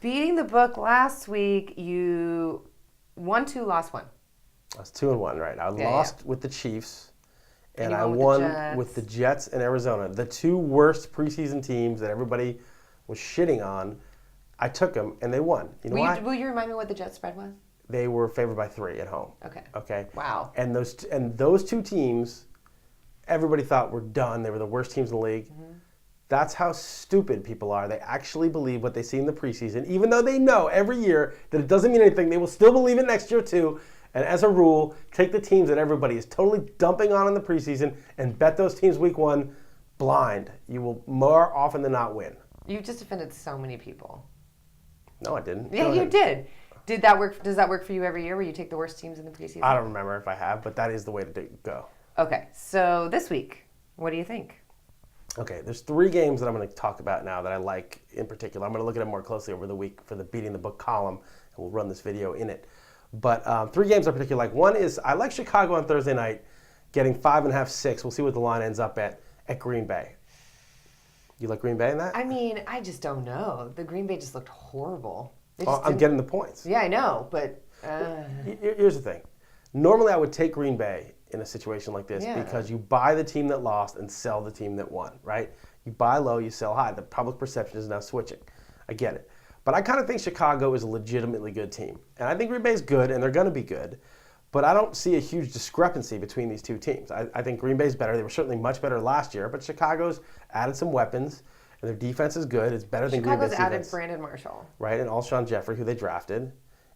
Beating the book last week, you won 2, lost 1. I was 2-1, right? I lost with the Chiefs, and I won with the won Jets. with the Jets and Arizona. The 2 worst preseason teams that everybody was shitting on. I took them, and they won. You know why? Will you remind me what the Jets spread was? They were favored by 3 at home. Okay. Wow. And those 2 teams, everybody thought were done. They were the worst teams in the league. Mm-hmm. That's how stupid people are. They actually believe what they see in the preseason, even though they know every year that it doesn't mean anything. They will still believe it next year too. And as a rule, take the teams that everybody is totally dumping on in the preseason and bet those teams week 1 blind. You will more often than not win. You just offended so many people. No, I didn't. Yeah, you did. Did that work? Does that work for you every year where you take the worst teams in the preseason? I don't remember if I have, but that is the way to go. Okay, so this week, what do you think? Okay, there's 3 games that I'm going to talk about now that I like in particular. I'm going to look at them more closely over the week for the Beating the Book column, and we'll run this video in it. But 3 games I particularly like. One is I like Chicago on Thursday night, getting 5.5, 6. We'll see what the line ends up at Green Bay. You like Green Bay in that? I mean, I just don't know. The Green Bay just looked horrible. I'm getting the points. Yeah, I know, but... Here's the thing. Normally I would take Green Bay in a situation like this because you buy the team that lost and sell the team that won, right? You buy low, you sell high. The public perception is now switching. I get it. But I kind of think Chicago is a legitimately good team. And I think Green Bay is good, and they're going to be good. But I don't see a huge discrepancy between these 2 teams. I think Green Bay's better. They were certainly much better last year, but Chicago's added some weapons, and their defense is good. It's better than Green Bay's defense. Chicago's added Brandon Marshall. Right, and Alshon Jeffrey, who they drafted.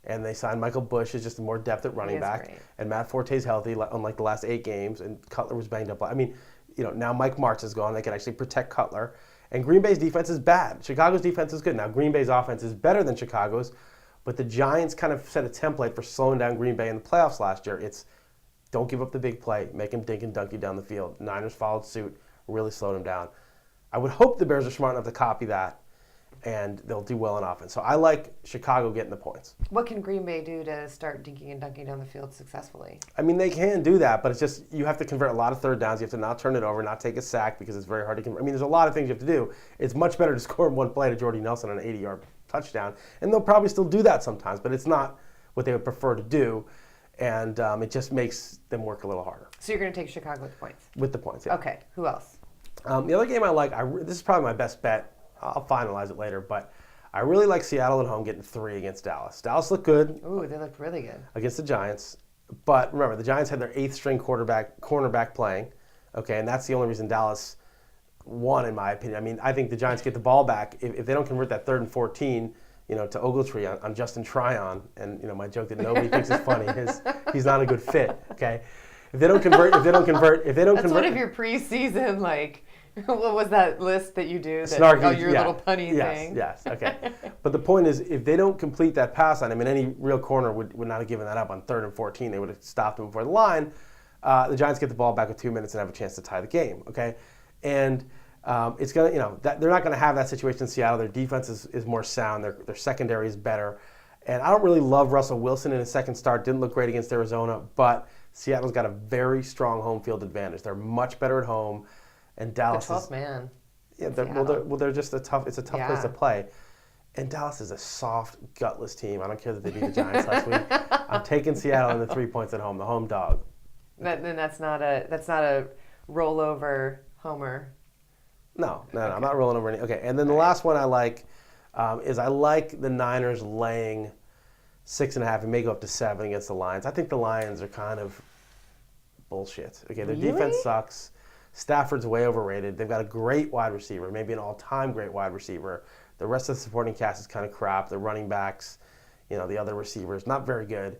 And they signed Michael Bush as just more depth at running back. Great. And Matt Forte's healthy, unlike the last 8 games, and Cutler was banged up. I mean, now Mike Martz is gone. They can actually protect Cutler. And Green Bay's defense is bad. Chicago's defense is good. Now, Green Bay's offense is better than Chicago's, but the Giants kind of set a template for slowing down Green Bay in the playoffs last year. It's don't give up the big play, make him dink and dunk you down the field. Niners followed suit, really slowed him down. I would hope the Bears are smart enough to copy that, and they'll do well in offense. So I like Chicago getting the points. What can Green Bay do to start dinking and dunking down the field successfully? I mean, they can do that, but it's just you have to convert a lot of third downs. You have to not turn it over, not take a sack because it's very hard to convert. I mean, there's a lot of things you have to do. It's much better to score in 1 play to Jordy Nelson on an 80-yard touchdown, and they'll probably still do that sometimes, but it's not what they would prefer to do, and it just makes them work a little harder. So you're going to take Chicago with the points? With the points, yeah. Okay, who else? The other game I like, this is probably my best bet. I'll finalize it later, but I really like Seattle at home getting 3 against Dallas. Dallas looked good. Ooh, they looked really good. Against the Giants. But remember, the Giants had their 8th-string cornerback playing. Okay, and that's the only reason Dallas won, in my opinion. I mean, I think the Giants get the ball back. If they don't convert that 3rd and 14, to Ogletree on Justin Tryon, and my joke that nobody thinks is funny is he's not a good fit. Okay, if they don't convert, That's one of your preseason what was that list that you do? Snarky, your little punny thing. Yes, okay. But the point is, if they don't complete that pass on him, and any real corner would not have given that up on 3rd and 14, they would have stopped him before the line. The Giants get the ball back with 2 minutes and have a chance to tie the game. Okay, and it's gonna, they're not gonna have that situation in Seattle. Their defense is more sound. Their secondary is better, and I don't really love Russell Wilson in his second start. Didn't look great against Arizona, but Seattle's got a very strong home field advantage. They're much better at home. And Dallas the 12th man. Yeah, they're just it's a tough place to play. And Dallas is a soft, gutless team. I don't care that they beat the Giants last week. I'm taking Seattle in the 3 points at home, the home dog. Then that's not a rollover homer. No, I'm not rolling over any. Okay, and then the last one I like is I like the Niners laying 6.5 and may go up to 7 against the Lions. I think the Lions are kind of bullshit. Okay, their defense sucks. Stafford's way overrated. They've got a great wide receiver, maybe an all-time great wide receiver. The rest of the supporting cast is kind of crap. The running backs, the other receivers, not very good.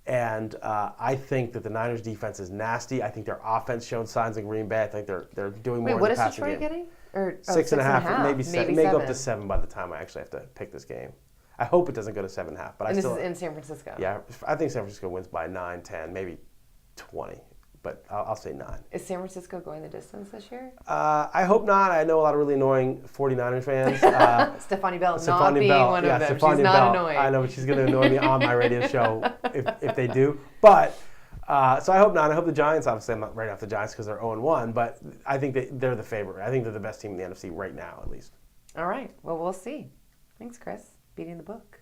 And I think that the Niners' defense is nasty. I think their offense showed signs in Green Bay. I think they're doing more in the passing game. Wait, what is Detroit getting? Or 6.5, maybe 7. It may go up to 7 by the time I actually have to pick this game. I hope it doesn't go to 7.5. But this is in San Francisco. Yeah, I think San Francisco wins by 9, 10, maybe 20. But I'll say 9. Is San Francisco going the distance this year? I hope not. I know a lot of really annoying 49ers fans. Stephanie Bell not being one of them. She's not annoying. I know, but she's going to annoy me on my radio show if they do. But, so I hope not. I hope the Giants, obviously I'm not writing off the Giants because they're 0-1, but I think they're the favorite. I think they're the best team in the NFC right now, at least. All right. Well, we'll see. Thanks, Chris. beating the book.